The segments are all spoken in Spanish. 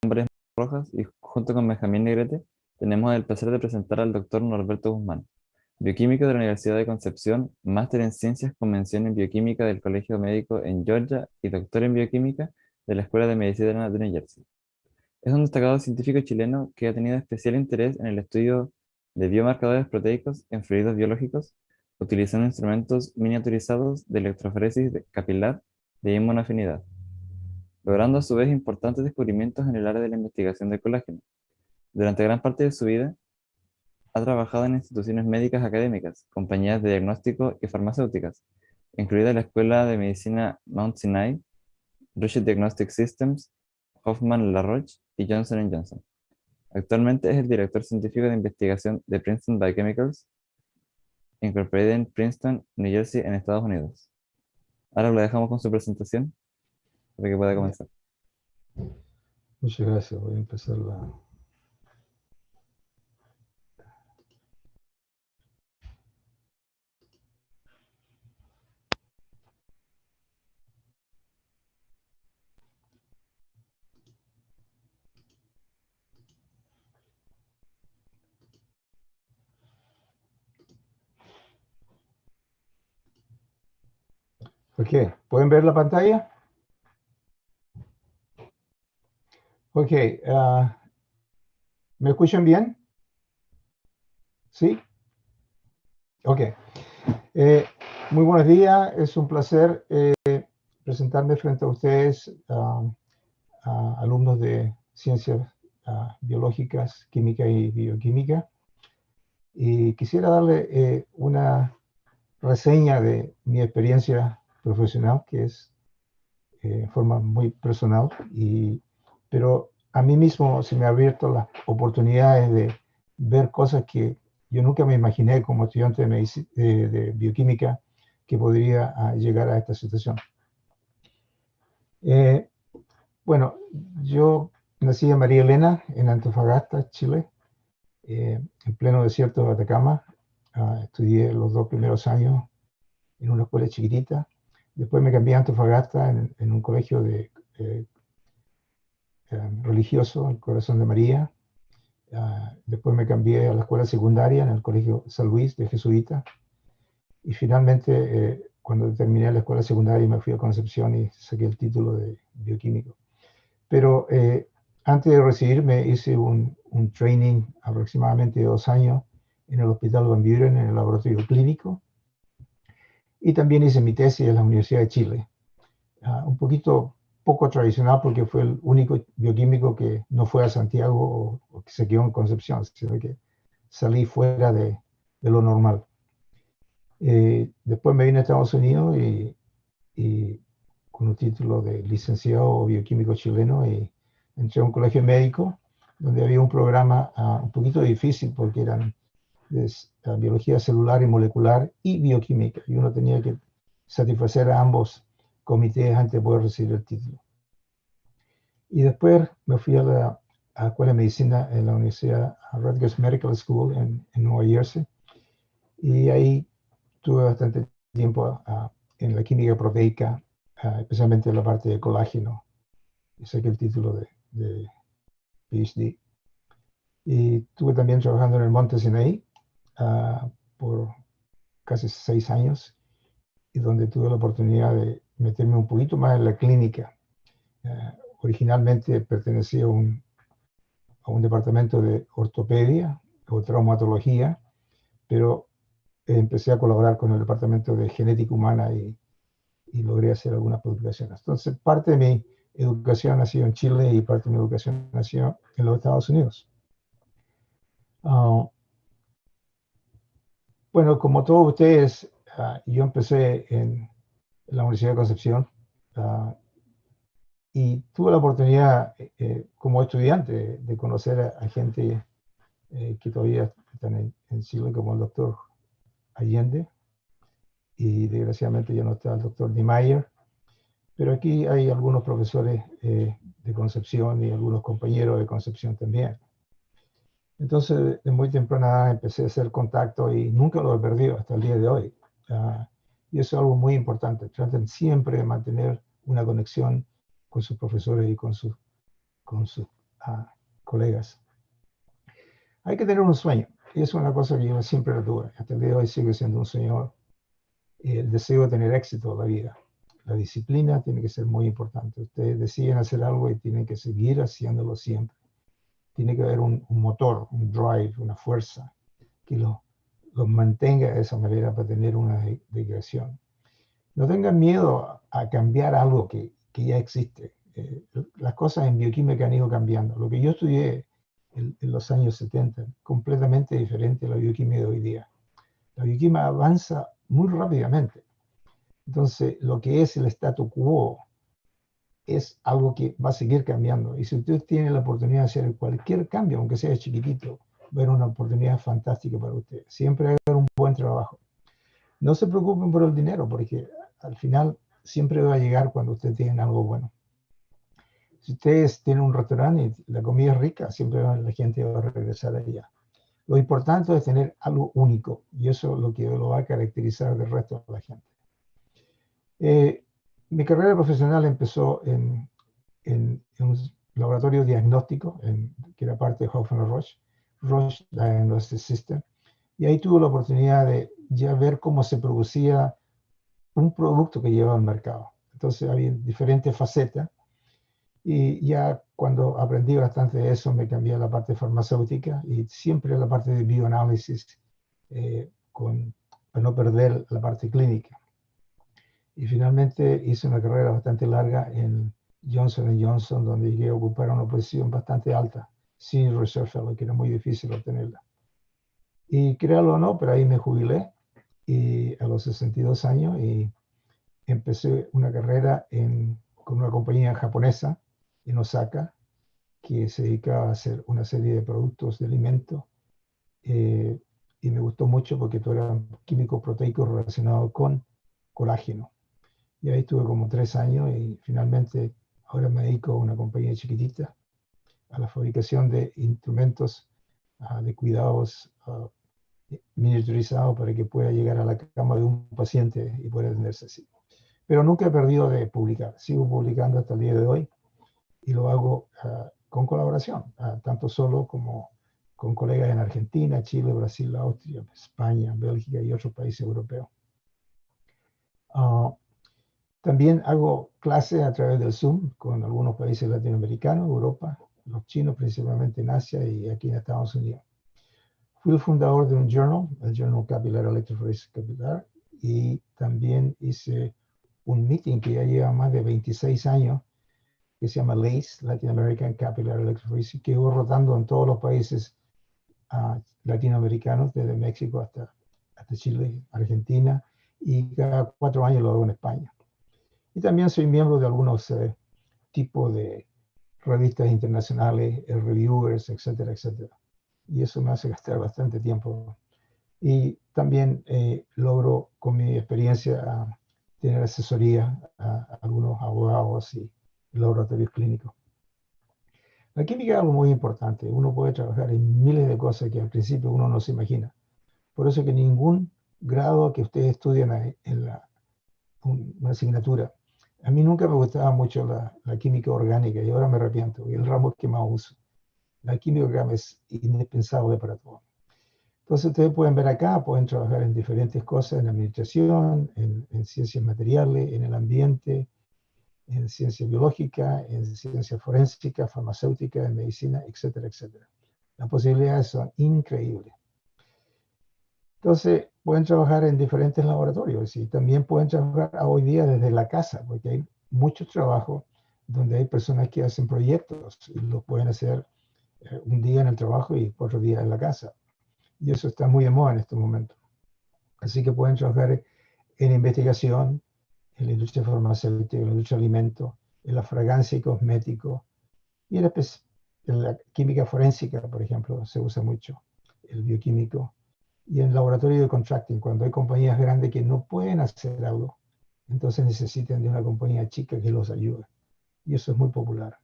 nombre es Rojas y junto con Benjamín Negrete tenemos el placer de presentar al doctor Norberto Guzmán, bioquímico de la Universidad de Concepción, máster en Ciencias con mención en Bioquímica del Colegio Médico en Georgia y doctor en Bioquímica de la Escuela de Medicina de New Jersey. Es un destacado científico chileno que ha tenido especial interés en el estudio de biomarcadores proteicos en fluidos biológicos, utilizando instrumentos miniaturizados de electroforesis capilar de inmunoafinidad, logrando a su vez importantes descubrimientos en el área de la investigación del colágeno. Durante gran parte de su vida, ha trabajado en instituciones médicas académicas, compañías de diagnóstico y farmacéuticas, incluida la Escuela de Medicina Mount Sinai, Roche Diagnostic Systems, Hoffman La Roche y Johnson Johnson. Actualmente es el director científico de investigación de Princeton Biochemicals, Incorporated en Princeton, New Jersey, en Estados Unidos. Ahora lo dejamos con su presentación para que pueda comenzar. Muchas gracias. Voy a empezar la... Ok, ¿pueden ver la pantalla? Ok, ¿me escuchan bien? ¿Sí? Ok. Muy buenos días, es un placer presentarme frente a ustedes, a alumnos de ciencias biológicas, química y bioquímica. Y quisiera darle una reseña de mi experiencia profesional, que es en forma muy personal, pero a mí mismo se me ha abierto las oportunidades de ver cosas que yo nunca me imaginé como estudiante de bioquímica que podría llegar a esta situación. Bueno, yo nací en María Elena, en Antofagasta, Chile, en pleno desierto de Atacama. Estudié los 2 primeros años en una escuela chiquitita. Después me cambié a Antofagasta en un colegio religioso, el Corazón de María. Después me cambié a la escuela secundaria en el Colegio San Luis de Jesuita. Y finalmente, cuando terminé la escuela secundaria, me fui a Concepción y saqué el título de bioquímico. Pero antes de recibirme hice un training aproximadamente de 2 años en el Hospital Van Buren, en el laboratorio clínico. Y también hice mi tesis en la Universidad de Chile. Un poco tradicional porque fue el único bioquímico que no fue a Santiago o que se quedó en Concepción, sino que salí fuera de lo normal. Después me vine a Estados Unidos y con un título de licenciado bioquímico chileno y entré a un colegio médico donde había un programa un poquito difícil porque eran biología celular y molecular y bioquímica y uno tenía que satisfacer a ambos comités antes de poder recibir el título. Y después me fui a la Escuela de Medicina en la Universidad Rutgers Medical School en Nueva Jersey y ahí tuve bastante tiempo en la química proteica, especialmente en la parte de colágeno, y saqué el título de PhD. Y estuve también trabajando en el Monte Sinai por casi 6 años, y donde tuve la oportunidad de meterme un poquito más en la clínica. Originalmente pertenecía a un departamento de ortopedia o traumatología, pero empecé a colaborar con el departamento de genética humana y logré hacer algunas publicaciones. Entonces, parte de mi educación ha sido en Chile y parte de mi educación ha sido en los Estados Unidos. Bueno, como todos ustedes, yo empecé en la Universidad de Concepción y tuve la oportunidad como estudiante de conocer a gente que todavía están en Chile, como el doctor Allende, y desgraciadamente ya no está el doctor Niemeyer, pero aquí hay algunos profesores de Concepción y algunos compañeros de Concepción también. Entonces, de muy temprana edad empecé a hacer contacto y nunca lo he perdido hasta el día de hoy. Y eso es algo muy importante. Traten siempre de mantener una conexión con sus profesores y con sus colegas. Hay que tener un sueño. Y es una cosa que yo siempre lo tuve. Hasta el día de hoy sigue siendo un sueño. El deseo de tener éxito en la vida. La disciplina tiene que ser muy importante. Ustedes deciden hacer algo y tienen que seguir haciéndolo siempre. Tiene que haber un motor, un drive, una fuerza que los mantenga de esa manera para tener una dirección. No tengan miedo a cambiar algo que ya existe. Las cosas en bioquímica han ido cambiando. Lo que yo estudié en los años 70, completamente diferente a la bioquímica de hoy día. La bioquímica avanza muy rápidamente. Entonces, lo que es el statu quo es algo que va a seguir cambiando. Y si usted tiene la oportunidad de hacer cualquier cambio, aunque sea chiquitito, va a ser una oportunidad fantástica para usted. Siempre hacer un buen trabajo. No se preocupen por el dinero, porque al final siempre va a llegar cuando usted tiene algo bueno. Si ustedes tienen un restaurante y la comida es rica, siempre la gente va a regresar allá. Lo importante es tener algo único, y eso es lo que lo va a caracterizar del resto de la gente. Mi carrera profesional empezó en un laboratorio diagnóstico, que era parte de Hoffman Roche, Roche Diagnostic System, y ahí tuve la oportunidad de ya ver cómo se producía un producto que llevaba al mercado. Entonces había diferentes facetas, y ya cuando aprendí bastante de eso me cambié a la parte farmacéutica y siempre a la parte de bioanálisis, para no perder la parte clínica. Y finalmente hice una carrera bastante larga en Johnson & Johnson, donde llegué a ocupar una posición bastante alta, Senior Research Fellow, que era muy difícil obtenerla. Y créalo o no, pero ahí me jubilé a los 62 años y empecé una carrera con una compañía japonesa en Osaka, que se dedicaba a hacer una serie de productos de alimentos. Y me gustó mucho porque todo era químico proteico relacionado con colágeno. Y ahí estuve como 3 años y finalmente ahora me dedico a una compañía chiquitita, a la fabricación de instrumentos de cuidados miniaturizados para que pueda llegar a la cama de un paciente y pueda atenderse así. Pero nunca he perdido de publicar, sigo publicando hasta el día de hoy y lo hago con colaboración, tanto solo como con colegas en Argentina, Chile, Brasil, Austria, España, Bélgica y otros países europeos. También hago clases a través del Zoom con algunos países latinoamericanos, Europa, los chinos principalmente en Asia y aquí en Estados Unidos. Fui el fundador de un journal, el Journal Capillary Electrophoresis Capilar, y también hice un meeting que ya lleva más de 26 años, que se llama LACE, Latin American Capillary Electrophoresis, que voy rotando en todos los países latinoamericanos, desde México hasta Chile, Argentina, y cada 4 años lo hago en España. Y también soy miembro de algunos tipos de revistas internacionales, reviewers, etcétera, etcétera. Y eso me hace gastar bastante tiempo. Y también logro con mi experiencia tener asesoría a algunos abogados y laboratorios clínicos. La química es algo muy importante. Uno puede trabajar en miles de cosas que al principio uno no se imagina. Por eso que ningún grado que ustedes estudian en una asignatura. A mí nunca me gustaba mucho la química orgánica y ahora me arrepiento. Y el ramo que más uso. La química orgánica es indispensable para todo. Entonces ustedes pueden ver acá, pueden trabajar en diferentes cosas, en administración, en ciencias materiales, en el ambiente, en ciencia biológica, en ciencia forénsica, farmacéutica, en medicina, etcétera, etcétera. Las posibilidades son increíbles. Entonces, pueden trabajar en diferentes laboratorios y también pueden trabajar hoy día desde la casa, porque hay muchos trabajos donde hay personas que hacen proyectos y los pueden hacer un día en el trabajo y 4 días en la casa. Y eso está muy de moda en este momento. Así que pueden trabajar en investigación, en la industria farmacéutica, en la industria de alimentos, en la fragancia y cosméticos, y en la química forénsica, por ejemplo, se usa mucho, el bioquímico, y en laboratorio de contracting, cuando hay compañías grandes que no pueden hacer algo, entonces necesitan de una compañía chica que los ayude, y eso es muy popular.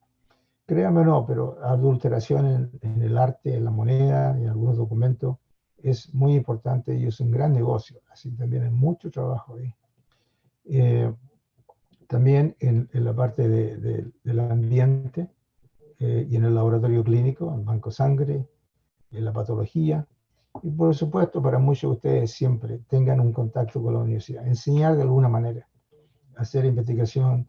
Créanme o no, pero adulteración en el arte, en la moneda, en algunos documentos, es muy importante y es un gran negocio, así también hay mucho trabajo ahí. También en la parte del ambiente, y en el laboratorio clínico, en banco sangre, en la patología. Y por supuesto, para muchos de ustedes siempre tengan un contacto con la universidad, enseñar de alguna manera, hacer investigación,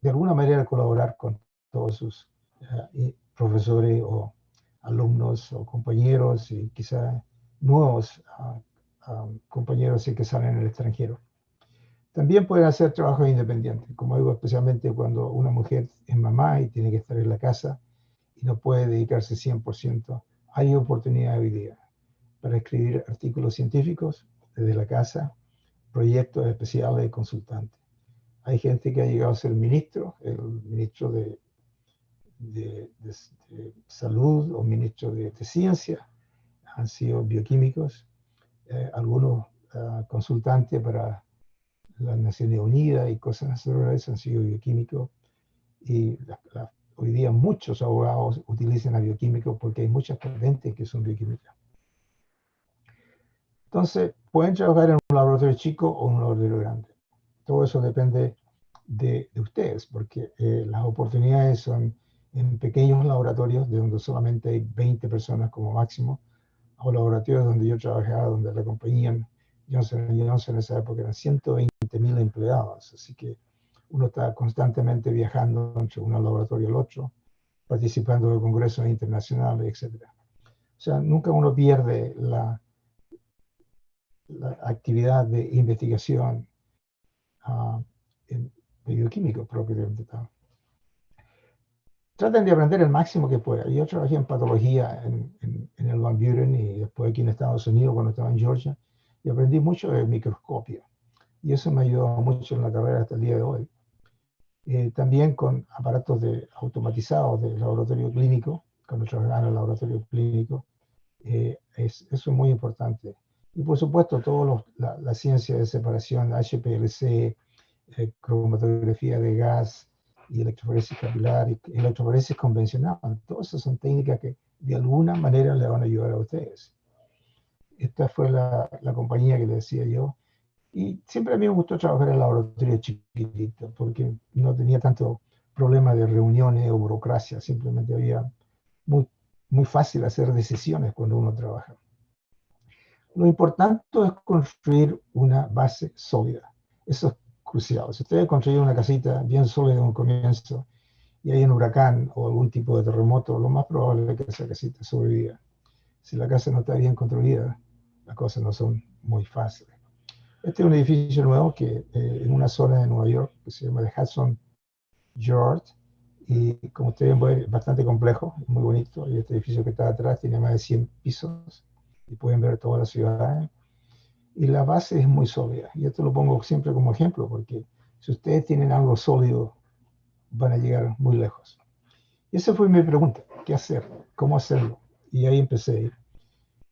de alguna manera colaborar con todos sus profesores o alumnos o compañeros y quizá nuevos compañeros que salen en el extranjero. También pueden hacer trabajo independiente, como digo, especialmente cuando una mujer es mamá y tiene que estar en la casa y no puede dedicarse 100%. Hay oportunidad hoy día para escribir artículos científicos desde la casa, proyectos especiales de consultante. Hay gente que ha llegado a ser ministro, el ministro de salud o ministro de ciencia, han sido bioquímicos, algunos consultantes para las Naciones Unidas y cosas así, han sido bioquímicos, y hoy día muchos abogados utilizan a bioquímicos porque hay muchas patentes que son bioquímicas. Entonces, pueden trabajar en un laboratorio chico o un laboratorio grande. Todo eso depende de ustedes, porque las oportunidades son en pequeños laboratorios de donde solamente hay 20 personas como máximo, o laboratorios donde yo trabajaba, donde la compañía Johnson Johnson en esa época eran 120.000 empleados, así que uno está constantemente viajando entre un laboratorio al otro, participando de congresos internacionales, etc. O sea, nunca uno pierde la actividad de investigación de bioquímico propiamente tal. Traten de aprender el máximo que puedan. Yo trabajé en patología en el Van Buren y después aquí en Estados Unidos cuando estaba en Georgia y aprendí mucho de microscopio. Y eso me ayudó mucho en la carrera hasta el día de hoy. También con aparatos automatizados del laboratorio clínico, cuando trabajaba en el laboratorio clínico, eso es muy importante. Y por supuesto, la ciencia de separación, HPLC, cromatografía de gas y electroforesis capilar y electroforesis convencional, todas esas son técnicas que de alguna manera le van a ayudar a ustedes. Esta fue la compañía que le decía yo. Y siempre a mí me gustó trabajar en el laboratorio chiquitito, porque no tenía tanto problema de reuniones o burocracia, simplemente había muy, muy fácil hacer decisiones cuando uno trabaja. Lo importante es construir una base sólida. Eso es crucial. Si ustedes construyen una casita bien sólida en un comienzo y hay un huracán o algún tipo de terremoto, lo más probable es que esa casita sobreviva. Si la casa no está bien construida, las cosas no son muy fáciles. Este es un edificio nuevo que en una zona de Nueva York que se llama The Hudson Yard, y como ustedes ven, es bastante complejo, muy bonito. Y este edificio que está atrás tiene más de 100 pisos y pueden ver toda la ciudad. Y la base es muy sólida. Y esto lo pongo siempre como ejemplo porque si ustedes tienen algo sólido, van a llegar muy lejos. Y esa fue mi pregunta, ¿qué hacer? ¿Cómo hacerlo? Y ahí empecé.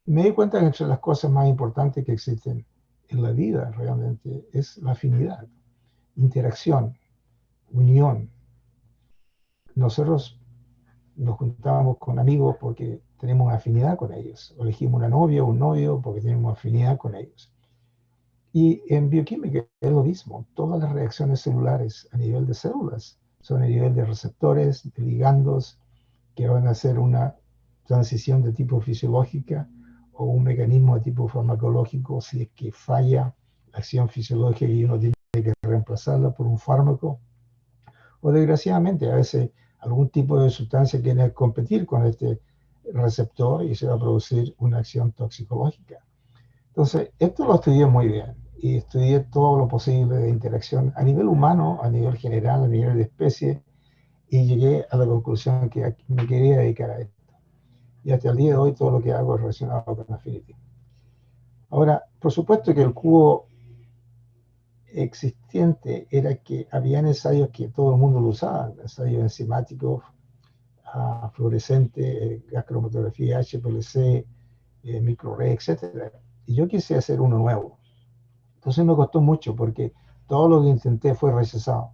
Y me di cuenta que entre las cosas más importantes que existen en la vida realmente es la afinidad, interacción, unión. Nosotros nos juntábamos con amigos porque tenemos afinidad con ellos, o elegimos una novia o un novio porque tenemos afinidad con ellos. Y en bioquímica es lo mismo, todas las reacciones celulares a nivel de células son a nivel de receptores, de ligandos, que van a hacer una transición de tipo fisiológica o un mecanismo de tipo farmacológico si es que falla la acción fisiológica y uno tiene que reemplazarla por un fármaco. O desgraciadamente a veces algún tipo de sustancia quiere competir con este receptor y se va a producir una acción toxicológica. Entonces, esto lo estudié muy bien y estudié todo lo posible de interacción a nivel humano, a nivel general, a nivel de especie, y llegué a la conclusión que me quería dedicar a esto. Y hasta el día de hoy todo lo que hago es relacionado con Affinity. Ahora, por supuesto que el cubo existente era que había ensayos que todo el mundo lo usaba, ensayos enzimáticos, fluorescente, gas cromatografía, HPLC, microarray, etc. Y yo quise hacer uno nuevo. Entonces me costó mucho porque todo lo que intenté fue rechazado.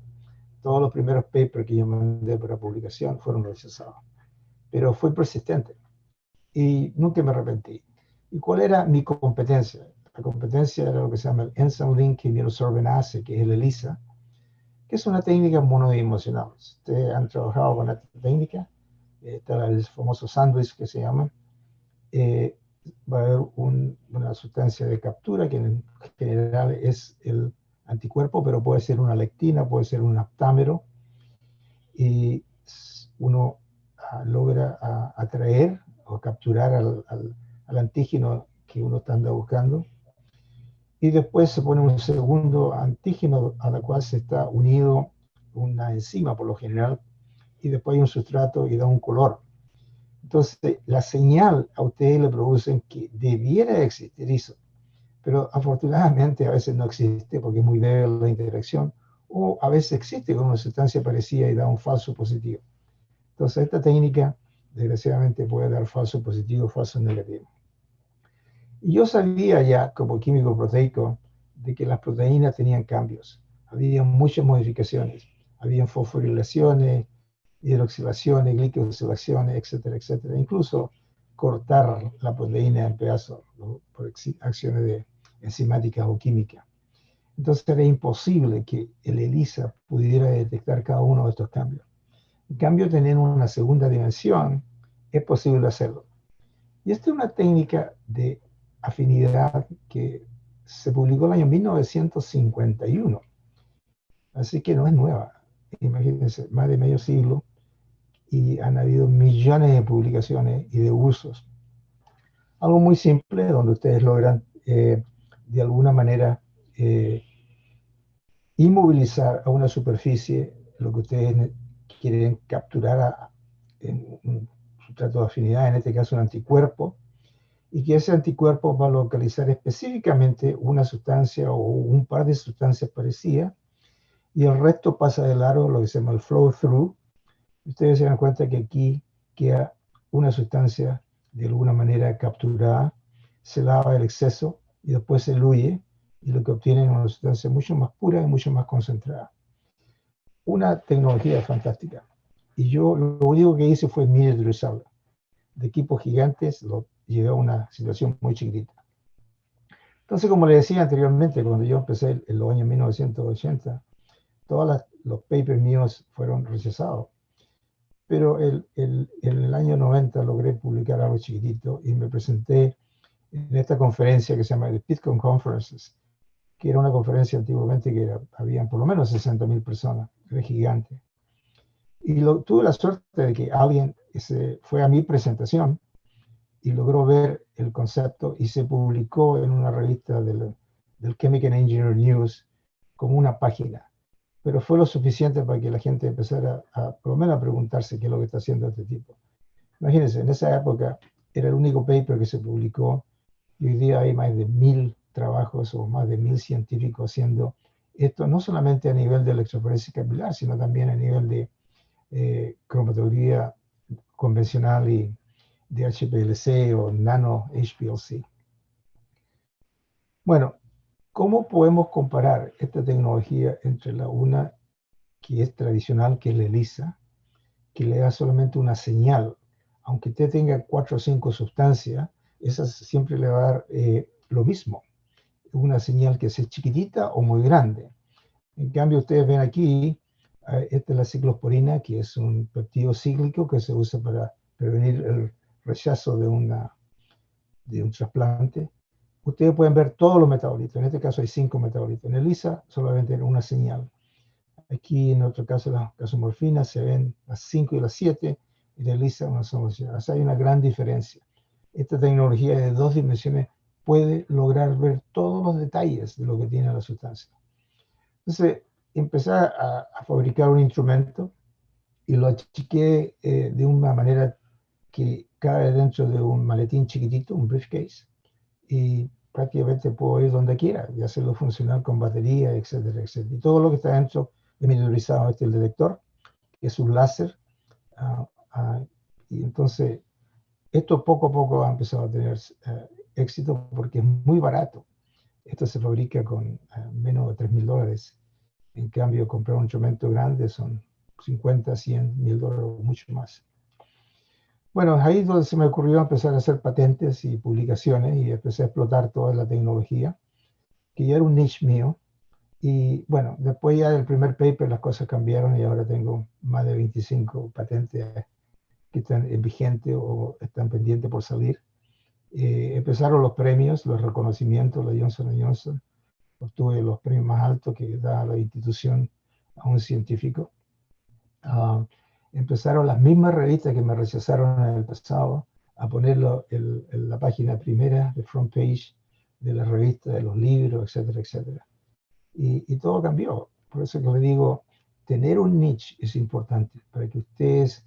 Todos los primeros papers que yo mandé para publicación fueron rechazados. Pero fui persistente y nunca me arrepentí. ¿Y cuál era mi competencia? La competencia era lo que se llama el Enzyme Link Immunosorbent Assay, que es el ELISA, que es una técnica monodimensional. Ustedes han trabajado con esta técnica, está el famoso sándwich que se llama. Va a haber una sustancia de captura que en general es el anticuerpo, pero puede ser una lectina, puede ser un aptámero, y uno logra atraer o capturar al antígeno que uno está buscando, y después se pone un segundo antígeno a la cual se está unido una enzima por lo general, y después hay un sustrato y da un color. Entonces, la señal a ustedes le producen que debiera existir eso, pero afortunadamente a veces no existe porque es muy débil la interacción, o a veces existe con una sustancia parecida y da un falso positivo. Entonces, esta técnica, desgraciadamente, puede dar falso positivo, falso negativo. Y yo sabía ya, como químico proteico, de que las proteínas tenían cambios. Había muchas modificaciones. Habían fosforilaciones, hidroxilaciones, glicosilaciones, etcétera, etcétera. Incluso cortar la proteína en pedazos, ¿no?, por acciones enzimáticas o químicas. Entonces era imposible que el ELISA pudiera detectar cada uno de estos cambios. En cambio, tener una segunda dimensión es posible hacerlo. Y esta es una técnica de afinidad que se publicó en el año 1951. Así que no es nueva. Imagínense, más de medio siglo, y han habido millones de publicaciones y de usos. Algo muy simple donde ustedes logran de alguna manera inmovilizar a una superficie lo que ustedes quieren capturar en un sustrato de afinidad, en este caso un anticuerpo, y que ese anticuerpo va a localizar específicamente una sustancia o un par de sustancias parecidas, y el resto pasa de largo, lo que se llama el flow through. Ustedes se dan cuenta que aquí queda una sustancia de alguna manera capturada, se lava el exceso y después se diluye, y lo que obtienen es una sustancia mucho más pura y mucho más concentrada. Una tecnología fantástica. Y yo lo único que hice fue miniaturizarla. De equipos gigantes lo llevé a una situación muy chiquitita. Entonces, como les decía anteriormente, cuando yo empecé en los años 1980, todos los papers míos fueron rechazados. Pero en el año 90 logré publicar algo chiquitito y me presenté en esta conferencia que se llama The Pittcon Conferences, que era una conferencia antiguamente que habían por lo menos 60.000 personas, era gigante. Y tuve la suerte de que alguien fue a mi presentación y logró ver el concepto, y se publicó en una revista del Chemical Engineer News como una página. Pero fue lo suficiente para que la gente empezara por lo menos a preguntarse qué es lo que está haciendo este tipo. Imagínense, en esa época era el único paper que se publicó, y hoy día hay más de 1.000 trabajos o más de 1.000 científicos haciendo esto, no solamente a nivel de electroforesis capilar, sino también a nivel de cromatografía convencional y de HPLC o nano HPLC. Bueno, ¿cómo podemos comparar esta tecnología entre una que es tradicional, que es la ELISA, que le da solamente una señal? Aunque usted tenga 4 o 5 sustancias, esa siempre le va a dar lo mismo, una señal que sea chiquitita o muy grande. En cambio, ustedes ven aquí, esta es la ciclosporina, que es un peptido cíclico que se usa para prevenir el rechazo de un trasplante. Ustedes pueden ver todos los metabolitos. En este caso hay 5 metabolitos. En ELISA solamente una señal. Aquí en otro caso, las casomorfinas, se ven las 5 y las 7, y en ELISA una sola señal. O sea, hay una gran diferencia. Esta tecnología de 2 dimensiones puede lograr ver todos los detalles de lo que tiene la sustancia. Entonces, empecé a fabricar un instrumento y lo achiqué de una manera que cabe dentro de un maletín chiquitito, un briefcase, y prácticamente puedo ir donde quiera y hacerlo funcionar con batería, etcétera, etcétera. Y todo lo que está dentro es miniaturizado. Este es el detector, que es un láser. Y entonces, esto poco a poco ha empezado a tener éxito porque es muy barato. Esto se fabrica con menos de $3.000. En cambio, comprar un instrumento grande son 50, 100, $1.000 o mucho más. Bueno, ahí es donde se me ocurrió empezar a hacer patentes y publicaciones, y empecé a explotar toda la tecnología, que ya era un niche mío, Y bueno, después ya del primer paper las cosas cambiaron y ahora tengo más de 25 patentes que están vigentes o están pendientes por salir. Empezaron los premios, los reconocimientos, la Johnson Johnson. Obtuve los premios más altos que da la institución a un científico. Empezaron las mismas revistas que me rechazaron en el pasado a ponerlo en la página primera, de front page de la revista, de los libros, etcétera, etcétera. Y todo cambió. Por eso que le digo, tener un niche es importante para que ustedes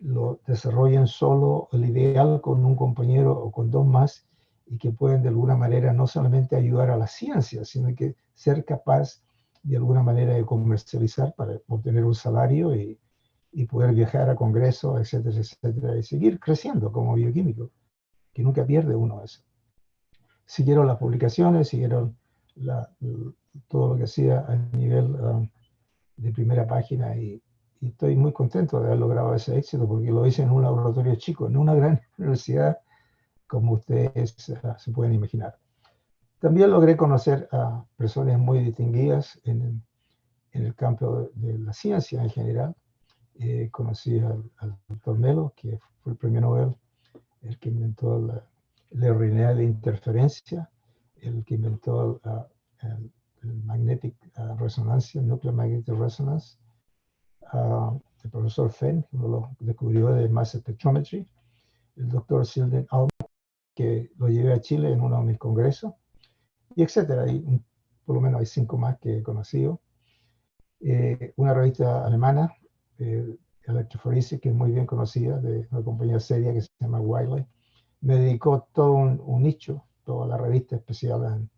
lo desarrollen solo, el ideal con un compañero o con dos más, y que pueden de alguna manera no solamente ayudar a la ciencia, sino que ser capaz de alguna manera de comercializar para obtener un salario y poder viajar a congresos, etcétera, etcétera, y seguir creciendo como bioquímico, que nunca pierde uno eso. Siguieron las publicaciones, siguieron todo lo que hacía a nivel de primera página y estoy muy contento de haber logrado ese éxito porque lo hice en un laboratorio chico, en una gran universidad, como ustedes se pueden imaginar. También logré conocer a personas muy distinguidas en el campo de la ciencia en general. Conocí al doctor Melo, que fue el premio Nobel, el que inventó la RNA de interferencia, el que inventó el magnetic resonancia, nuclear magnetic resonance, el profesor Fenn, uno lo descubrió de mass spectrometry, el doctor Silden Alm, que lo llevé a Chile en uno de mis congresos, y etcétera. Por lo menos hay 5 más que he conocido. Una revista alemana, Electrophoresis, que es muy bien conocida, de una compañía seria que se llama Wiley, me dedicó todo un nicho, toda la revista especial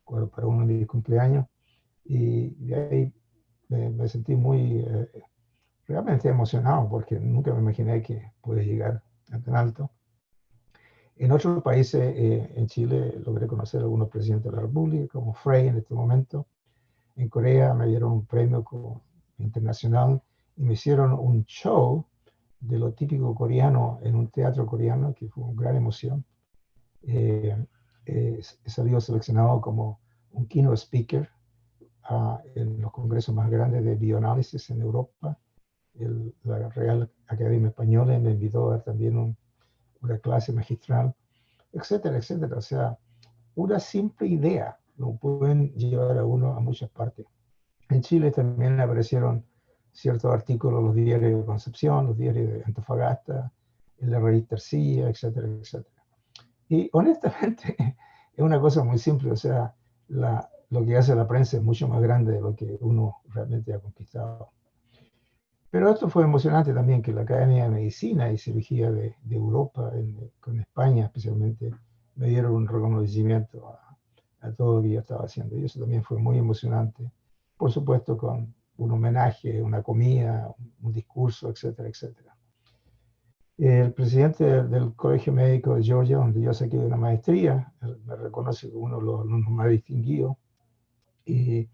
para uno de mis cumpleaños, y de ahí me sentí muy realmente emocionado porque nunca me imaginé que pude llegar a tan alto. En otros países, en Chile, logré conocer a algunos presidentes de la República, como Frey en este momento. En Corea me dieron un premio internacional y me hicieron un show de lo típico coreano en un teatro coreano, que fue una gran emoción. He salido seleccionado como un keynote speaker en los congresos más grandes de bioanálisis en Europa. La Real Academia Española me invitó a dar también una clase magistral, etcétera, etcétera. O sea, una simple idea lo pueden llevar a uno a muchas partes. En Chile también aparecieron ciertos artículos en los diarios de Concepción, los diarios de Antofagasta, en la revista Arcilla, etcétera, etcétera. Y honestamente es una cosa muy simple, o sea, lo que hace la prensa es mucho más grande de lo que uno realmente ha conquistado. Pero esto fue emocionante también, que la Academia de Medicina y Cirugía de Europa, con España especialmente, me dieron un reconocimiento a todo lo que yo estaba haciendo. Y eso también fue muy emocionante. Por supuesto, con un homenaje, una comida, un discurso, etcétera, etcétera. El presidente del Colegio Médico de Georgia, donde yo saqué una maestría, me reconoce como uno de los alumnos más distinguidos. Y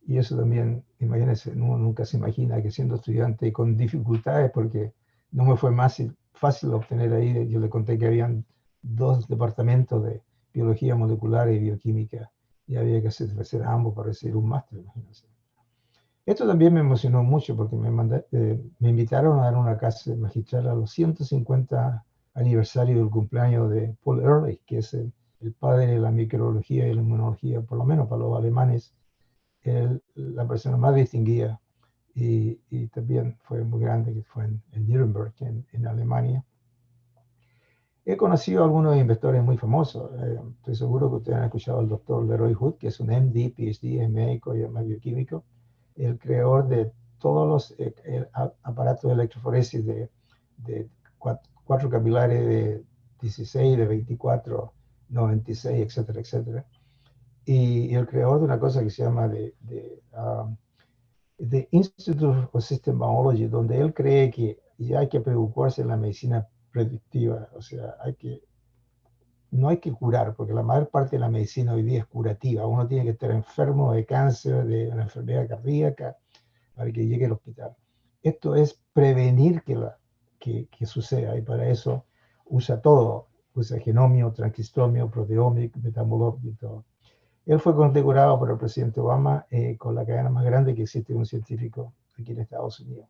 eso también, imagínense, uno nunca se imagina que siendo estudiante con dificultades, porque no me fue fácil obtener ahí, yo le conté que habían 2 departamentos de biología molecular y bioquímica, y había que hacer ambos para recibir un máster, imagínense. Esto también me emocionó mucho porque me invitaron a dar una clase magistral a los 150 aniversario del cumpleaños de Paul Ehrlich, que es el padre de la microbiología y la inmunología, por lo menos para los alemanes, la persona más distinguida, y también fue muy grande, que fue en Nuremberg, en Alemania. He conocido a algunos investigadores muy famosos. Estoy seguro que ustedes han escuchado al doctor Leroy Hood, que es un MD, PhD, es médico y además bioquímico, el creador de todos los aparatos de electroforesis de 4 capilares de 16, de 24, 96, etcétera, etcétera. Y el creador de una cosa que se llama The Institute of System Biology, donde él cree que ya hay que preocuparse en la medicina predictiva, o sea, no hay que curar, porque la mayor parte de la medicina hoy día es curativa. Uno tiene que estar enfermo de cáncer, de una enfermedad cardíaca, para que llegue al hospital. Esto es prevenir que suceda, y para eso usa todo, usa genomio, transcriptomio, proteómico, metabolomic y todo. Él fue condecorado por el presidente Obama con la cadena más grande que existe de un científico aquí en Estados Unidos.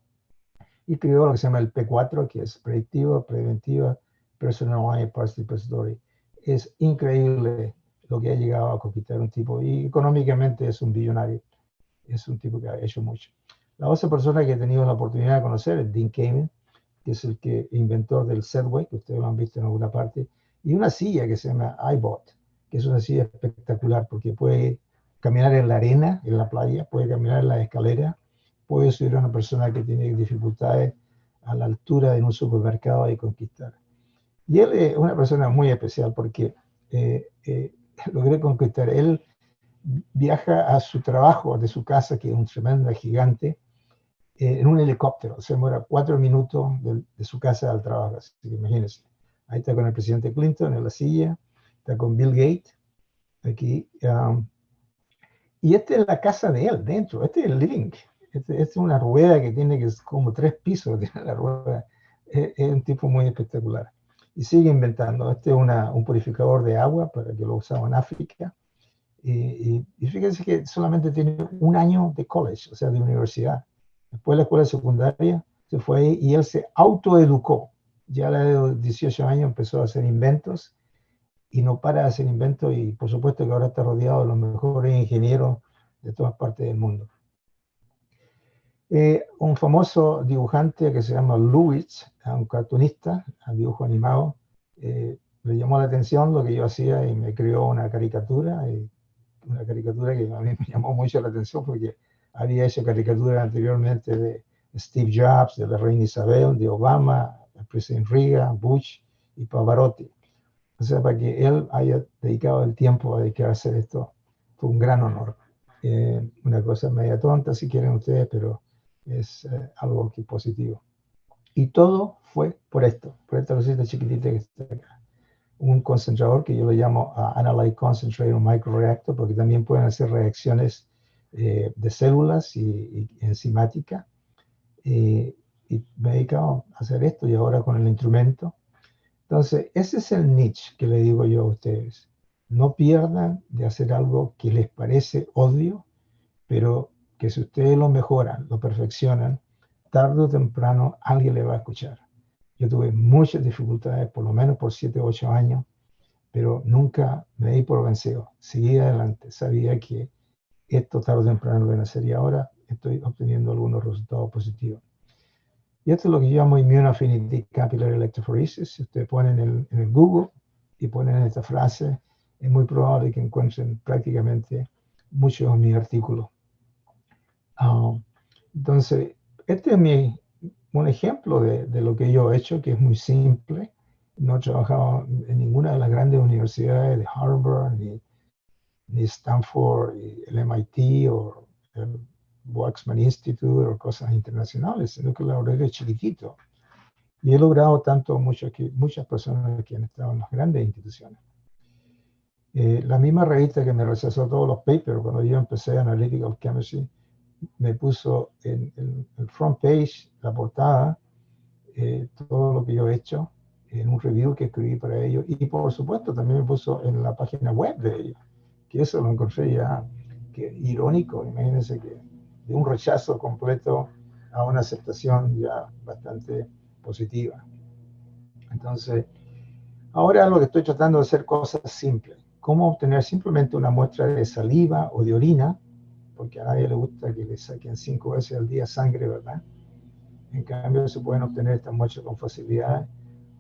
Y creó lo que se llama el P4, que es predictiva, preventiva, personalized participatory. Es increíble lo que ha llegado a conquistar un tipo, y económicamente es un billonario. Es un tipo que ha hecho mucho. La otra persona que he tenido la oportunidad de conocer es Dean Kamen, que es el inventor del Segway, que ustedes lo han visto en alguna parte, y una silla que se llama iBot, que es una silla espectacular porque puede caminar en la arena, en la playa, puede caminar en la escalera, puede subir a una persona que tiene dificultades a la altura de un supermercado y conquistar. Y él es una persona muy especial porque logré conquistar. Él viaja a su trabajo de su casa, que es un tremendo gigante, en un helicóptero. Se demora 4 minutos de su casa al trabajo. Así que imagínense. Ahí está con el presidente Clinton en la silla, está con Bill Gates aquí. Y esta es la casa de él, dentro. Este es el living. Este es una rueda que tiene que como 3 pisos. Tiene la rueda. Es un tipo muy espectacular. Y sigue inventando. Este es un purificador de agua para que lo usaba en África. Y fíjense que solamente tiene un año de college, o sea, de universidad. Después de la escuela secundaria se fue ahí y él se autoeducó. Ya a la edad de 18 años empezó a hacer inventos y no para de hacer inventos, y por supuesto que ahora está rodeado de los mejores ingenieros de todas partes del mundo. Un famoso dibujante que se llama Lubitsch, un cartunista, un dibujo animado, le llamó la atención lo que yo hacía y me creó una caricatura que a mí me llamó mucho la atención porque había hecho caricaturas anteriormente de Steve Jobs, de la reina Isabel, de Obama, el presidente Reagan, Bush y Pavarotti. O sea, para que él haya dedicado el tiempo a dedicarse a hacer esto, fue un gran honor. Una cosa media tonta, si quieren ustedes, pero es algo que positivo. Y todo fue por esta cosita chiquitita que está acá. Un concentrador que yo le llamo Analyte Concentrator Microreactor, porque también pueden hacer reacciones de células y enzimática. Y me he dedicado a hacer esto, y ahora con el instrumento. Entonces, ese es el niche que le digo yo a ustedes. No pierdan de hacer algo que les parece obvio, pero que si ustedes lo mejoran, lo perfeccionan, tarde o temprano alguien le va a escuchar. Yo tuve muchas dificultades, por lo menos por 7 o 8 años, pero nunca me di por vencido. Seguí adelante. Sabía que esto tarde o temprano lo iban a hacer, y ahora estoy obteniendo algunos resultados positivos. Y esto es lo que yo llamo Immune Affinity Capillary Electrophoresis. Si ustedes ponen en el Google y ponen esta frase, es muy probable que encuentren prácticamente muchos de mis artículos. Entonces, este es un ejemplo de lo que yo he hecho, que es muy simple. No he trabajado en ninguna de las grandes universidades de Harvard, ni Stanford, ni el MIT o el Waxman Institute o cosas internacionales, sino que la verdad es chiquitito. Y he logrado tanto mucho que muchas personas que han estado en las grandes instituciones. La misma revista que me rechazó todos los papers cuando yo empecé Analytical Chemistry, me puso en el front page, la portada, todo lo que yo he hecho, en un review que escribí para ellos, y por supuesto también me puso en la página web de ellos, que eso lo encontré ya que irónico. Imagínense que de un rechazo completo a una aceptación ya bastante positiva. Entonces, ahora lo que estoy tratando de hacer cosas simples. ¿Cómo obtener simplemente una muestra de saliva o de orina? Porque a nadie le gusta que le saquen 5 veces al día sangre, ¿verdad? En cambio, se pueden obtener estas muestras con facilidad.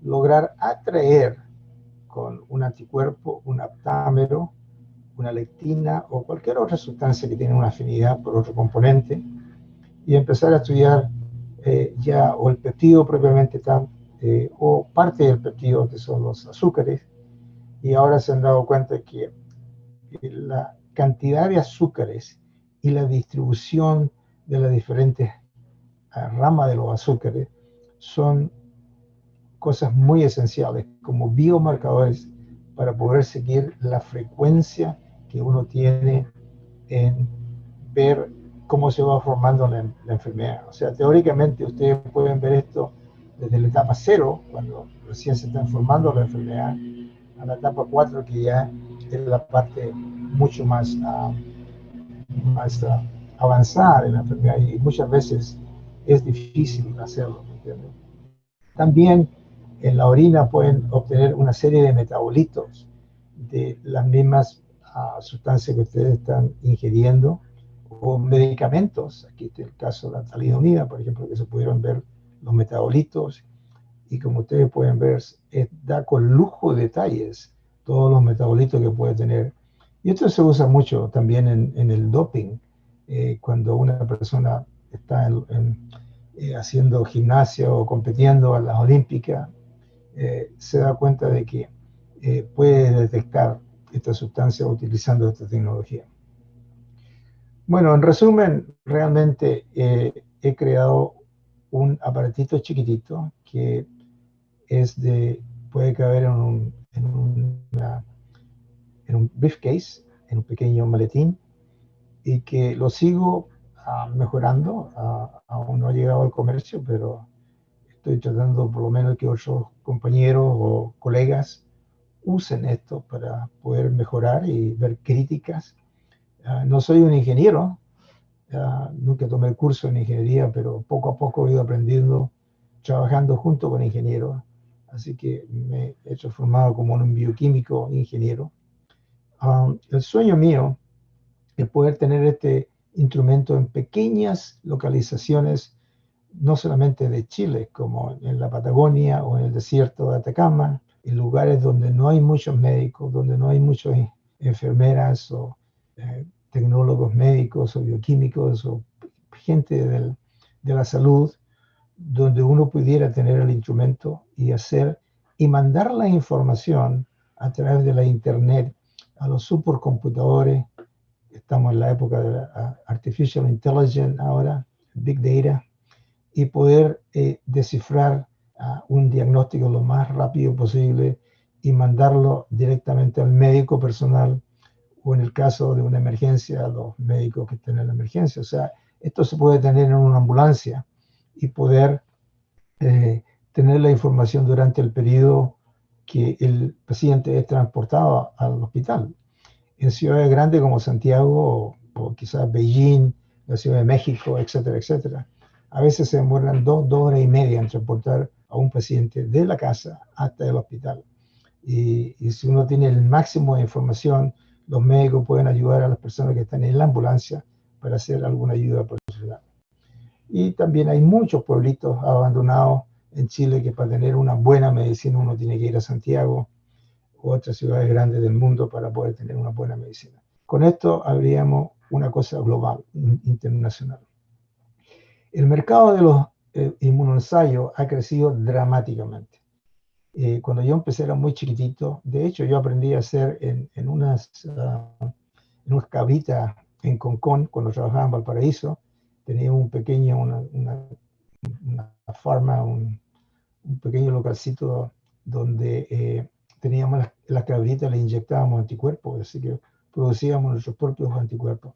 Lograr atraer con un anticuerpo, un aptámero, una lectina o cualquier otra sustancia que tiene una afinidad por otro componente, y empezar a estudiar ya o el peptido propiamente tal, o parte del peptido, que son los azúcares. Y ahora se han dado cuenta que la cantidad de azúcares y la distribución de las diferentes ramas de los azúcares son cosas muy esenciales como biomarcadores para poder seguir la frecuencia que uno tiene en ver cómo se va formando la enfermedad. O sea, teóricamente ustedes pueden ver esto desde la etapa 0, cuando recién se está formando la enfermedad, a la etapa 4, que ya es la parte mucho más, avanzada en la enfermedad y muchas veces es difícil hacerlo, ¿me entiendes? También en la orina pueden obtener una serie de metabolitos de las mismas sustancias que ustedes están ingiriendo o medicamentos. Aquí está el caso de la talidomida, por ejemplo, que se pudieron ver los metabolitos y como ustedes pueden ver, da con lujo de detalles todos los metabolitos que puede tener. Y esto se usa mucho también en el doping, cuando una persona está haciendo gimnasia o compitiendo a las olímpicas, se da cuenta de que puede detectar esta sustancia utilizando esta tecnología. Bueno, en resumen, realmente he creado un aparatito chiquitito que puede caber en un briefcase, en un pequeño maletín, y que lo sigo mejorando. Aún no ha llegado al comercio, pero estoy tratando por lo menos que otros compañeros o colegas usen esto para poder mejorar y ver críticas. No soy un ingeniero, nunca tomé el curso en ingeniería, pero poco a poco he ido aprendiendo trabajando junto con ingenieros. Así que me he transformado como un bioquímico ingeniero. El sueño mío es poder tener este instrumento en pequeñas localizaciones, no solamente de Chile, como en la Patagonia o en el desierto de Atacama, en lugares donde no hay muchos médicos, donde no hay muchas enfermeras o tecnólogos médicos o bioquímicos o gente de la salud, donde uno pudiera tener el instrumento y hacer y mandar la información a través de la internet a los supercomputadores. Estamos en la época de la Artificial Intelligence ahora, Big Data, y poder descifrar un diagnóstico lo más rápido posible y mandarlo directamente al médico personal o en el caso de una emergencia a los médicos que estén en la emergencia. O sea, esto se puede tener en una ambulancia y poder tener la información durante el periodo que el paciente es transportado al hospital. En ciudades grandes como Santiago o quizás Beijing, la Ciudad de México, etcétera, etcétera, a veces se demoran 2 horas y media en transportar a un paciente de la casa hasta el hospital. Y si uno tiene el máximo de información, los médicos pueden ayudar a las personas que están en la ambulancia para hacer alguna ayuda profesional. Y también hay muchos pueblitos abandonados en Chile que para tener una buena medicina uno tiene que ir a Santiago u otras ciudades grandes del mundo para poder tener una buena medicina. Con esto habríamos una cosa global, internacional. El mercado de los inmunoensayos ha crecido dramáticamente. Cuando yo empecé era muy chiquitito. De hecho, yo aprendí a hacer en unas cabritas en Concón, cuando trabajaba en Valparaíso. Tenía un pequeño, una farma, un pequeño localcito donde teníamos las cabritas, le inyectábamos anticuerpos, así que producíamos nuestros propios anticuerpos.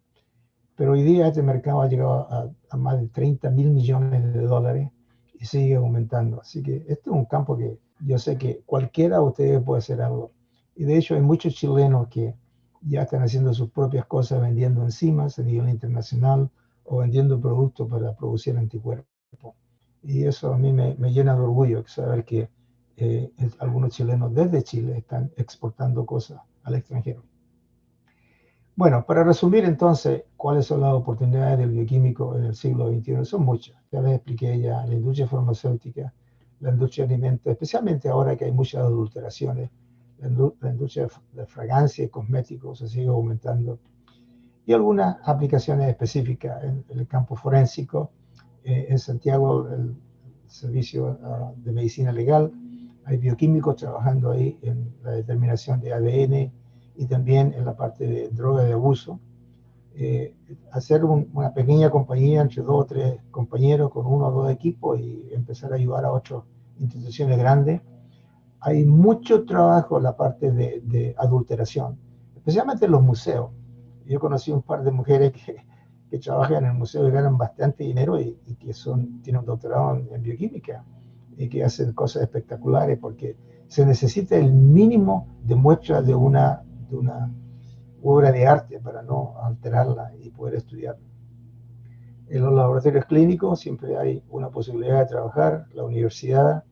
Pero hoy día este mercado ha llegado a más de 30.000 millones de dólares y sigue aumentando. Así que este es un campo que yo sé que cualquiera de ustedes puede hacer algo. Y de hecho hay muchos chilenos que ya están haciendo sus propias cosas, vendiendo enzimas a nivel internacional o vendiendo productos para producir anticuerpos. Y eso a mí me llena de orgullo saber que algunos chilenos desde Chile están exportando cosas al extranjero. Bueno, para resumir entonces, ¿cuáles son las oportunidades del bioquímico en el siglo XXI? Son muchas. Ya les expliqué ya, la industria farmacéutica, la industria de alimentos, especialmente ahora que hay muchas adulteraciones, la industria de fragancia y cosméticos se sigue aumentando. Y algunas aplicaciones específicas en el campo forénsico. En Santiago, el servicio de medicina legal, hay bioquímicos trabajando ahí en la determinación de ADN y también en la parte de droga de abuso. Hacer una pequeña compañía entre 2 o 3 compañeros con 1 o 2 equipos y empezar a ayudar a otras instituciones grandes. Hay mucho trabajo en la parte de adulteración, especialmente en los museos. Yo conocí un par de mujeres que trabajan en el museo y ganan bastante dinero y que tienen un doctorado en bioquímica y que hacen cosas espectaculares porque se necesita el mínimo de muestras de una obra de arte para no alterarla y poder estudiarla. En los laboratorios clínicos siempre hay una posibilidad de trabajar, la universidad,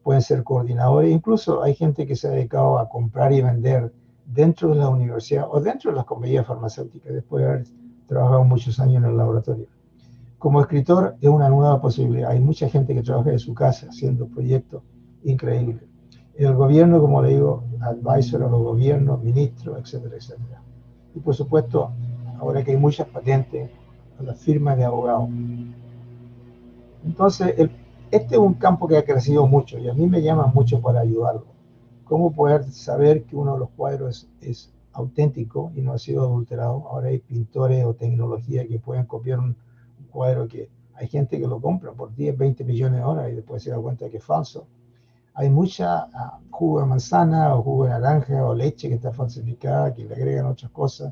pueden ser coordinadores, incluso hay gente que se ha dedicado a comprar y vender dentro de la universidad o dentro de las compañías farmacéuticas, después de haber trabajado muchos años en el laboratorio. Como escritor es una nueva posibilidad, hay mucha gente que trabaja de su casa haciendo proyectos increíbles. En el gobierno, como le digo, advisor a los gobiernos, ministros, etcétera, etcétera. Y por supuesto, ahora que hay muchas patentes, a las firmas de abogados. Entonces, este es un campo que ha crecido mucho y a mí me llama mucho para ayudarlo. ¿Cómo poder saber que uno de los cuadros es auténtico y no ha sido adulterado? Ahora hay pintores o tecnología que pueden copiar un cuadro que hay gente que lo compra por 10, 20 millones de dólares y después se da cuenta que es falso. Hay mucha jugo de manzana o jugo de naranja o leche que está falsificada, que le agregan otras cosas.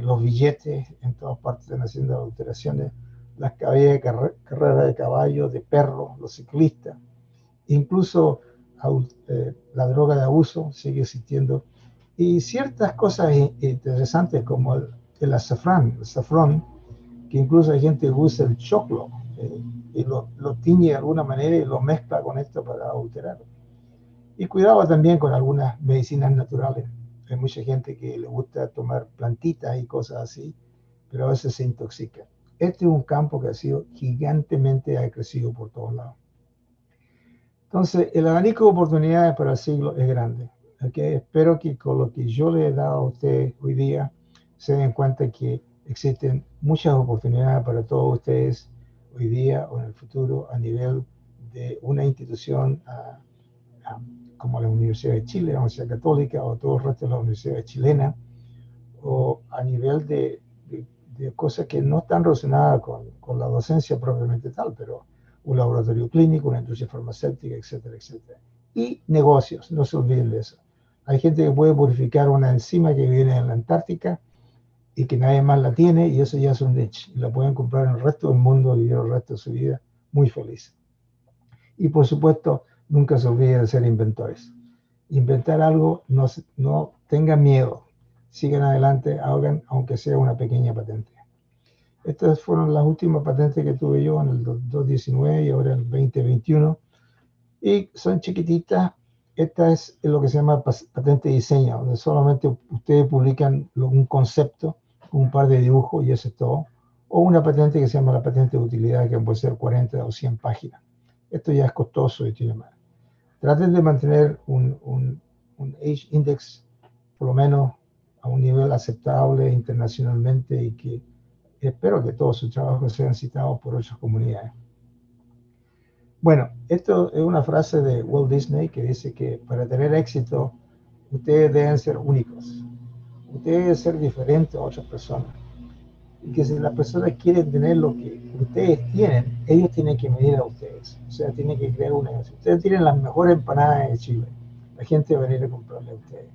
Los billetes en todas partes están haciendo adulteraciones, las carreras de caballos, de perros, los ciclistas, incluso la droga de abuso sigue existiendo. Y ciertas cosas interesantes como el azafrán, que incluso hay gente que usa el choclo y lo tiñe de alguna manera y lo mezcla con esto para adulterar. Y cuidado también con algunas medicinas naturales. Hay mucha gente que le gusta tomar plantitas y cosas así, pero a veces se intoxica. Este es un campo que ha sido gigantemente, ha crecido por todos lados. Entonces, el abanico de oportunidades para el siglo es grande. ¿Okay? Espero que con lo que yo le he dado a ustedes hoy día, se den cuenta que existen muchas oportunidades para todos ustedes hoy día o en el futuro a nivel de una institución como la Universidad de Chile, la Universidad Católica o todo el resto de las universidades chilenas, o a nivel de cosas que no están relacionadas con la docencia propiamente tal, pero un laboratorio clínico, una industria farmacéutica, etcétera, etcétera. Y negocios, no se olviden de eso. Hay gente que puede purificar una enzima que viene en la Antártica y que nadie más la tiene, y eso ya es un niche. Y la pueden comprar en el resto del mundo y vivir el resto de su vida muy feliz. Y por supuesto, nunca se olviden de ser inventores. Inventar algo, no tengan miedo. Sigan adelante, hagan aunque sea una pequeña patente. Estas fueron las últimas patentes que tuve yo en el 2019 y ahora en el 2021. Y son chiquititas. Esta es lo que se llama patente de diseño, donde solamente ustedes publican un concepto, un par de dibujos y eso es todo. O una patente que se llama la patente de utilidad, que puede ser 40 o 100 páginas. Esto ya es costoso y tiene más. Traten de mantener un Age Index por lo menos a un nivel aceptable internacionalmente y que espero que todos sus trabajos sean citados por otras comunidades. Bueno, esto es una frase de Walt Disney que dice que para tener éxito ustedes deben ser únicos, ustedes deben ser diferentes a otras personas y que si las personas quieren tener lo que ustedes tienen, ellos tienen que medir a ustedes, o sea, tienen que crear un negocio. Ustedes tienen las mejores empanadas de Chile, la gente va a venir a comprarle a ustedes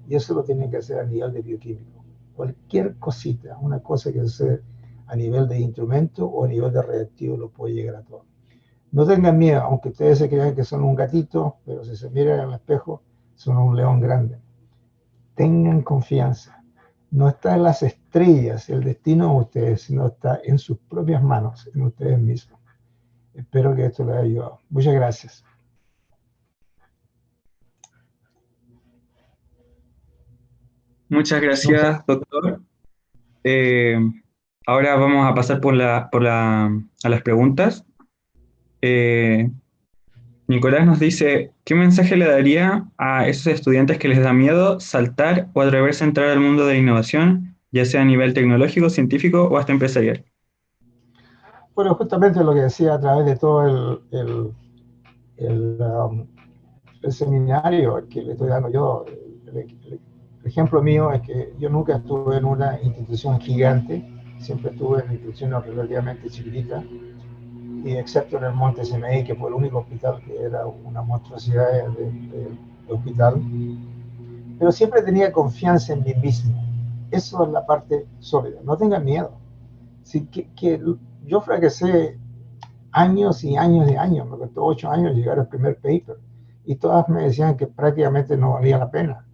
y eso lo tienen que hacer a nivel de bioquímico. Cualquier cosita, una cosa que hacer a nivel de instrumento o a nivel de reactivo lo puede llegar a todo. No tengan miedo, aunque ustedes se crean que son un gatito, pero si se miran en el espejo, son un león grande. Tengan confianza. No está en las estrellas el destino de ustedes, sino está en sus propias manos, en ustedes mismos. Espero que esto les haya ayudado. Muchas gracias. Muchas No sé, gracias, doctor. Eh, Ahora vamos a pasar a las preguntas. Eh, Nicolás nos dice, ¿qué mensaje le daría a esos estudiantes que les da miedo saltar o atreverse a entrar al mundo de la innovación, ya sea a nivel tecnológico, científico o hasta empresarial? bueno, justamente lo que decía a través de todo el seminario que le estoy dando yo, el ejemplo mío es que yo nunca estuve en una institución gigante, siempre estuve en instituciones relativamente chiquititas, y excepto en el Monte Sinaí, que fue el único hospital que era una monstruosidad de hospital, pero siempre tenía confianza en mí mismo. Eso es la parte sólida. No tengan miedo. Sí, que yo fracasé años y años y años. Me costó 8 años llegar al primer paper. Y todas me decían que prácticamente no valía la pena.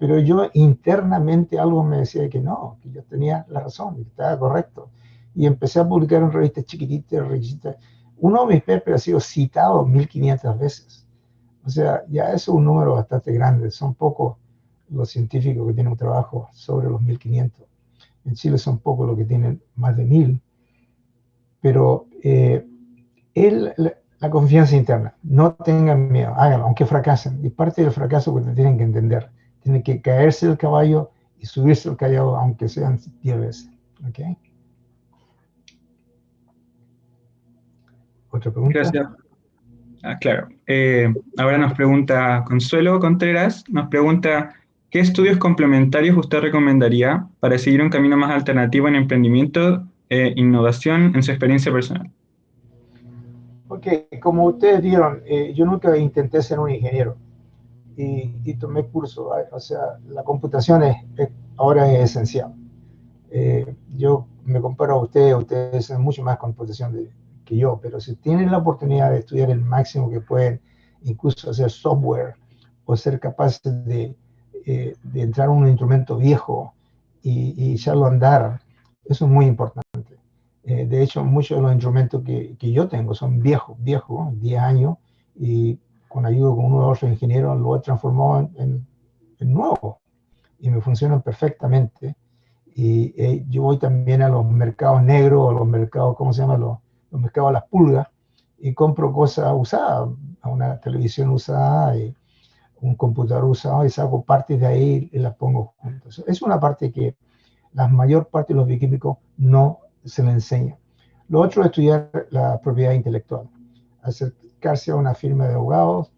pero yo internamente algo me decía que no, que yo tenía la razón, que estaba correcto. Y empecé a publicar en revistas chiquititas, revistas. Uno de mis papers ha sido citado 1500 veces. O sea, ya eso es un número bastante grande. Son pocos los científicos que tienen un trabajo sobre los 1500. En Chile son pocos los que tienen más de 1000. Pero la confianza interna, no tengan miedo, háganlo, aunque fracasen. Y parte del fracaso que tienen que entender, tienen que caerse del caballo y subirse al caballo, aunque sean 10 veces. ¿Okay? ¿Otra pregunta? Gracias. Claro. Ahora nos pregunta Consuelo Contreras, nos pregunta, ¿qué estudios complementarios usted recomendaría para seguir un camino más alternativo en emprendimiento e innovación en su experiencia personal? Ok, como ustedes vieron, yo nunca intenté ser un ingeniero y tomé curso. O sea, la computación ahora es esencial. Yo me comparo a ustedes saben mucho más computación que yo, pero si tienen la oportunidad de estudiar el máximo que pueden, incluso hacer software o ser capaces de entrar a un instrumento viejo y echarlo a andar, eso es muy importante. De hecho, muchos de los instrumentos que yo tengo son viejos, 10 años, y con ayuda con uno de los ingenieros lo he transformado en nuevo y me funcionan perfectamente. Y yo voy también a los mercados negros, o los mercados, ¿cómo se llama? Los mercados a las pulgas, y compro cosas usadas, una televisión usada, y un computador usado, y saco partes de ahí y las pongo juntas. Es una parte que la mayor parte de los bioquímicos no se le enseña. Lo otro es estudiar la propiedad intelectual, acercarse a una firma de abogados,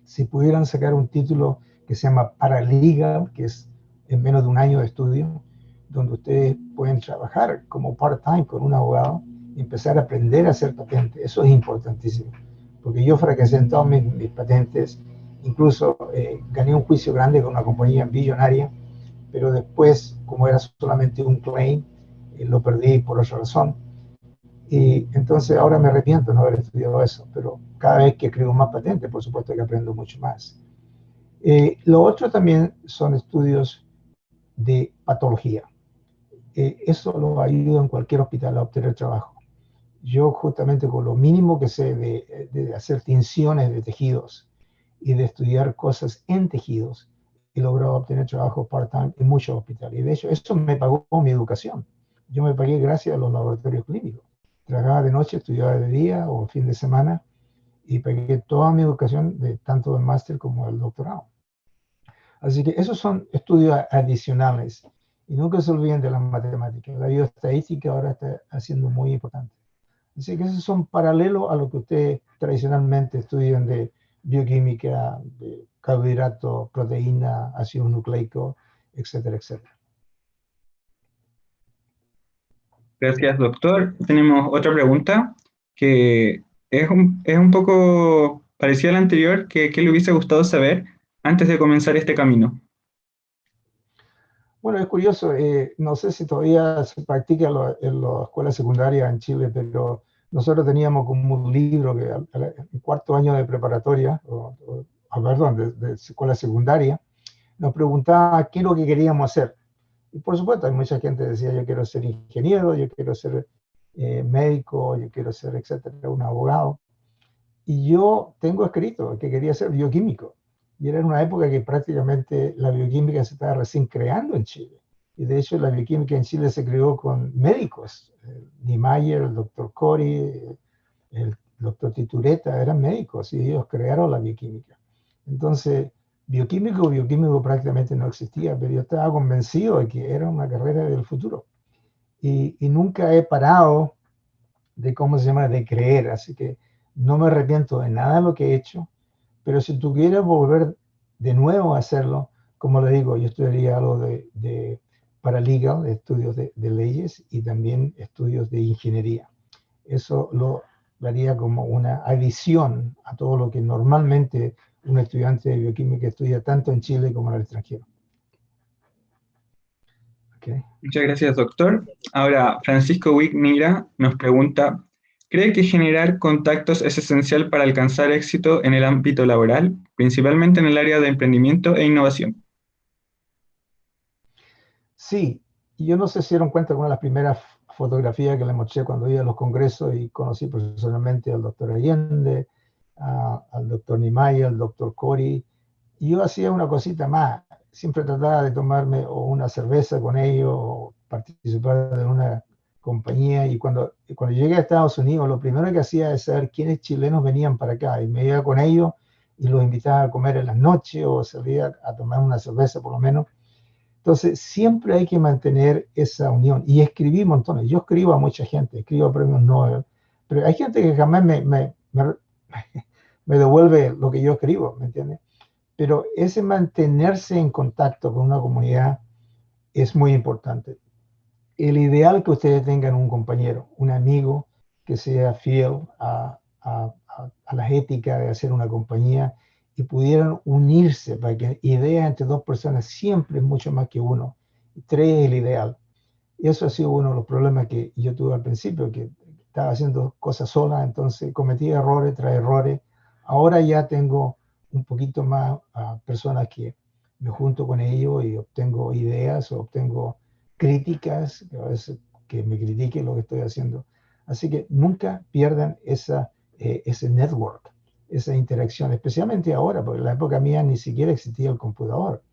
si pudieran sacar un título que se llama paralegal, que es en menos de un año de estudio, donde ustedes pueden trabajar como part-time con un abogado y empezar a aprender a hacer patentes. Eso es importantísimo, porque yo fracasé en todas mis patentes, incluso gané un juicio grande con una compañía billonaria, pero después, como era solamente un claim, lo perdí por otra razón. Y entonces ahora me arrepiento de no haber estudiado eso, pero cada vez que escribo más patentes, por supuesto que aprendo mucho más. Lo otro también son estudios de patología. Eso lo ayuda en cualquier hospital a obtener trabajo. Yo justamente con lo mínimo que sé de hacer tinciones de tejidos y de estudiar cosas en tejidos, he logrado obtener trabajo part-time en muchos hospitales. Y de hecho, eso me pagó mi educación. Yo me pagué gracias a los laboratorios clínicos. Trabajaba de noche, estudiaba de día o fin de semana, y pagué toda mi educación, tanto del máster como del doctorado. Así que esos son estudios adicionales. Y nunca se olviden de la matemática. La bioestadística ahora está haciendo muy importante. Así que esos son paralelos a lo que ustedes tradicionalmente estudian de bioquímica, de carbohidratos, proteína, ácidos nucleicos, etcétera, etcétera. Gracias, doctor. Tenemos otra pregunta que es un poco parecida a la anterior, que ¿qué le hubiese gustado saber antes de comenzar este camino? Bueno, es curioso, no sé si todavía se practica en la escuela secundaria en Chile, pero nosotros teníamos como un libro que en cuarto año de preparatoria, perdón, de escuela secundaria, nos preguntaba qué es lo que queríamos hacer. Y por supuesto, hay mucha gente que decía, yo quiero ser ingeniero, yo quiero ser médico, yo quiero ser, etcétera, un abogado. Y yo tengo escrito que quería ser bioquímico. Y era en una época que prácticamente la bioquímica se estaba recién creando en Chile. Y de hecho la bioquímica en Chile se creó con médicos. Niemeyer, el doctor Cori, el doctor Titureta, eran médicos y ellos crearon la bioquímica. Entonces, bioquímico prácticamente no existía, pero yo estaba convencido de que era una carrera del futuro. Y nunca he parado de, ¿cómo se llama?, de creer. Así que no me arrepiento de nada de lo que he hecho, pero si tuviera volver de nuevo a hacerlo, como le digo, yo estudiaría algo de paralegal, de estudios de leyes y también estudios de ingeniería. Eso lo daría como una adición a todo lo que normalmente un estudiante de bioquímica estudia tanto en Chile como en el extranjero. Okay. Muchas gracias, doctor. Ahora, Francisco Wignira nos pregunta, ¿cree que generar contactos es esencial para alcanzar éxito en el ámbito laboral, principalmente en el área de emprendimiento e innovación? Sí, y yo no sé si dieron cuenta con una de las primeras fotografías que le mostré cuando iba a los congresos y conocí personalmente al doctor Allende, al doctor Nimaya, al doctor Cori. Y yo hacía una cosita más, siempre trataba de tomarme o una cerveza con ellos o participar de una compañía. Y cuando llegué a Estados Unidos, lo primero que hacía es saber quiénes chilenos venían para acá. Y me iba con ellos y los invitaba a comer en las noches o salía a tomar una cerveza por lo menos. Entonces, siempre hay que mantener esa unión. Y escribí montones. Yo escribo a mucha gente, escribo a premios Nobel, pero hay gente que jamás me devuelve lo que yo escribo, ¿me entiendes? Pero ese mantenerse en contacto con una comunidad es muy importante. El ideal que ustedes tengan un compañero, un amigo que sea fiel a las éticas de hacer una compañía y pudieran unirse para que ideas entre dos personas siempre es mucho más que uno. Tres es el ideal. Y eso ha sido uno de los problemas que yo tuve al principio, que estaba haciendo cosas sola, entonces cometía errores tras errores. Ahora ya tengo un poquito más personas que me junto con ellos y obtengo ideas o obtengo críticas, que a veces que me critiquen lo que estoy haciendo. Así que nunca pierdan ese network, esa interacción, especialmente ahora, porque en la época mía ni siquiera existía el computador.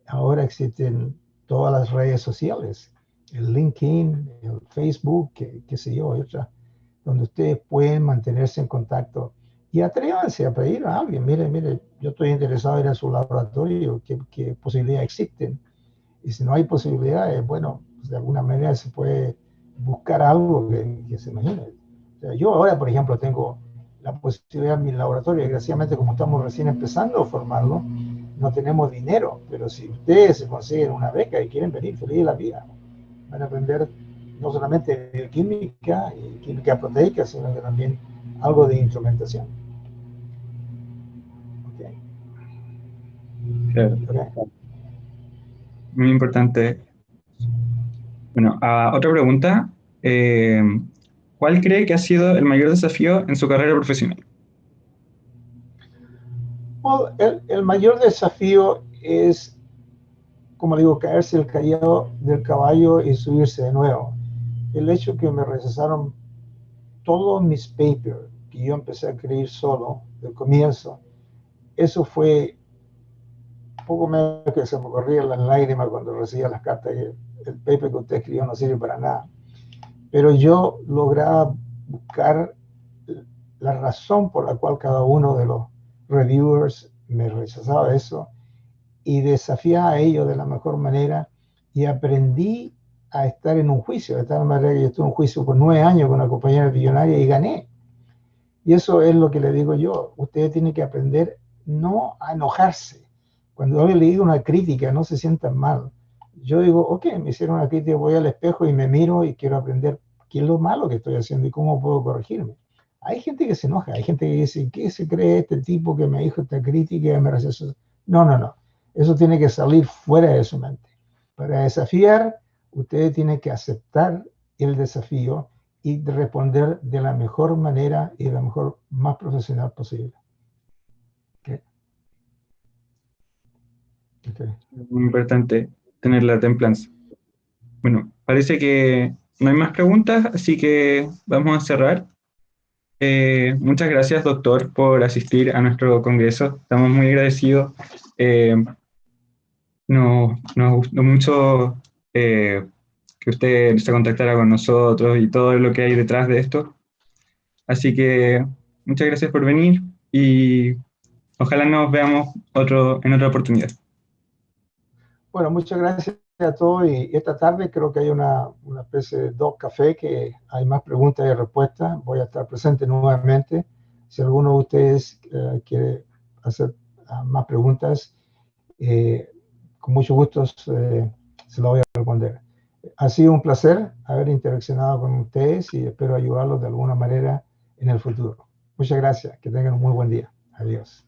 Ahora existen todas las redes sociales, el LinkedIn, el Facebook, qué sé yo, otras, donde ustedes pueden mantenerse en contacto y atrévanse a pedir a alguien, mire, yo estoy interesado en ir a su laboratorio, qué posibilidades existen. Y si no hay posibilidades, bueno, pues de alguna manera se puede buscar algo que se imagine. O sea, yo ahora, por ejemplo, tengo la posibilidad en mi laboratorio, desgraciadamente como estamos recién empezando a formarlo, no tenemos dinero, pero si ustedes se consiguen una beca y quieren venir, feliz de la vida, van a aprender no solamente bioquímica y química proteica, sino que también algo de instrumentación. Okay. Claro, Okay. muy importante. Bueno, otra pregunta. eh, ¿Cuál cree que ha sido el mayor desafío en su carrera profesional? Well, el mayor desafío es, como digo, caerse el callado del caballo y subirse de nuevo. El hecho que me rechazaron todos mis papers, que yo empecé a escribir solo del comienzo, eso fue poco menos que se me corrían las lágrimas cuando recibía las cartas que el paper que usted escribió no sirve para nada. Pero yo lograba buscar la razón por la cual cada uno de los reviewers me rechazaba eso y desafiaba a ellos de la mejor manera y aprendí a estar en un juicio, de tal manera que yo estuve en un juicio por 9 años con una compañera billonaria y gané. Y eso es lo que le digo yo, ustedes tienen que aprender no a enojarse. Cuando alguien le diga una crítica, no se sientan mal. Yo digo, ok, me hicieron una crítica, voy al espejo y me miro y quiero aprender qué es lo malo que estoy haciendo y cómo puedo corregirme. Hay gente que se enoja, hay gente que dice, ¿qué se cree este tipo que me dijo esta crítica y me rechazó? No, no, no. Eso tiene que salir fuera de su mente. Para desafiar, ustedes tienen que aceptar el desafío y responder de la mejor manera y de la mejor, más profesional posible. Okay. Okay. Muy importante tener la templanza. Bueno, parece que no hay más preguntas, así que vamos a cerrar. Muchas gracias, doctor, por asistir a nuestro congreso. Estamos muy agradecidos. Nos gustó mucho que usted se contactara con nosotros y todo lo que hay detrás de esto. Así que muchas gracias por venir y ojalá nos veamos en otra oportunidad. Bueno, muchas gracias a todos y esta tarde creo que hay una especie de doc café que hay más preguntas y respuestas. Voy a estar presente nuevamente. Si alguno de ustedes quiere hacer más preguntas, con mucho gusto se lo voy a responder. Ha sido un placer haber interaccionado con ustedes y espero ayudarlos de alguna manera en el futuro. Muchas gracias. Que tengan un muy buen día. Adiós.